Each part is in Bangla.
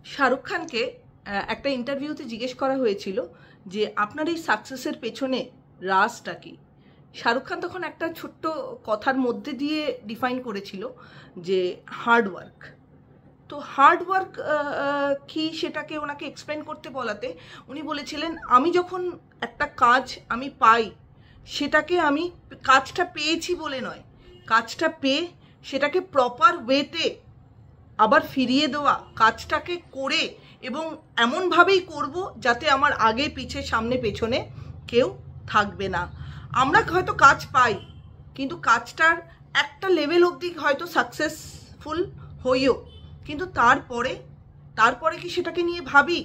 শাহরুখ খানকে একটা ইন্টারভিউতে জিজ্ঞেস করা হয়েছিল যে আপনার এই সাকসেসের পেছনে রাজটা কি। শাহরুখ খান তখন একটা ছোট্ট কথার মধ্যে দিয়ে ডিফাইন করেছিল যে হার্ডওয়ার্ক। তো হার্ডওয়ার্ক কি সেটাকে ওনাকে এক্সপ্লেন করতে বলাতে উনি বলেছিলেন, আমি যখন একটা কাজ আমি পাই, সেটাকে আমি কাজটা পেয়েছি বলে নয়, কাজটা পেয়ে সেটাকে প্রপার ওয়েতে আবার ফিরিয়ে দেওয়া, কাজটাকে করে এবং এমনভাবেই করব যাতে আমার আগে পিছে সামনে পেছনে কেউ থাকবে না। আমরা হয়তো কাজ পাই, কিন্তু কাজটার একটা লেভেল অবধি হয়তো সাকসেসফুল হইও, কিন্তু তারপরে কি সেটাকে নিয়ে ভাবি?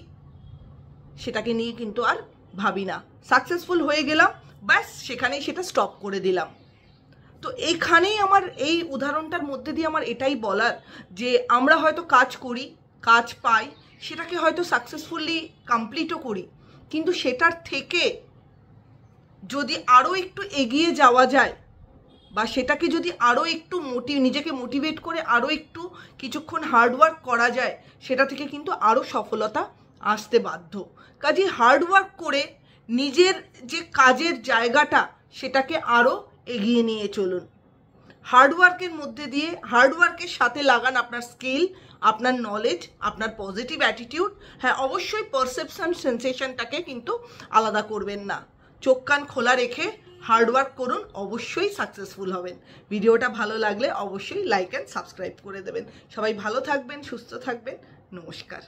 সেটাকে নিয়ে কিন্তু আর ভাবি না। সাকসেসফুল হয়ে গেলাম, ব্যাস সেখানেই সেটা স্টপ করে দিলাম। তো এইখানেই আমার এই উদাহরণটার মধ্যে দিয়ে আমার এটাই বলার যে আমরা হয়তো কাজ করি, কাজ পাই, সেটাকে হয়তো সাকসেসফুলি কমপ্লিটও করি, কিন্তু সেটার থেকে যদি আরও একটু এগিয়ে যাওয়া যায় বা সেটাকে যদি আরও একটু নিজেকে মোটিভেট করে আরও একটু কিছুক্ষণ হার্ডওয়ার্ক করা যায়, সেটা থেকে কিন্তু আরও সফলতা আসতে বাধ্য। কাজেই হার্ডওয়ার্ক করে নিজের যে কাজের জায়গাটা সেটাকে আরও এগিয়ে নিয়ে চলুন। হার্ডওয়ার্কের মধ্যে দিয়ে, হার্ডওয়ার্কের সাথে লাগান আপনার স্কিল, আপনার নলেজ, আপনার পজিটিভ অ্যাটিটিউড। হ্যাঁ, অবশ্যই পারসেপশন সেন্সেশনটাকে কিন্তু আলাদা করবেন না। চোখ কান খোলা রেখে হার্ডওয়ার্ক করুন, অবশ্যই সাকসেসফুল হবেন। ভিডিওটা ভালো লাগলে অবশ্যই লাইক অ্যান্ড সাবস্ক্রাইব করে দেবেন। সবাই ভালো থাকবেন, সুস্থ থাকবেন। নমস্কার।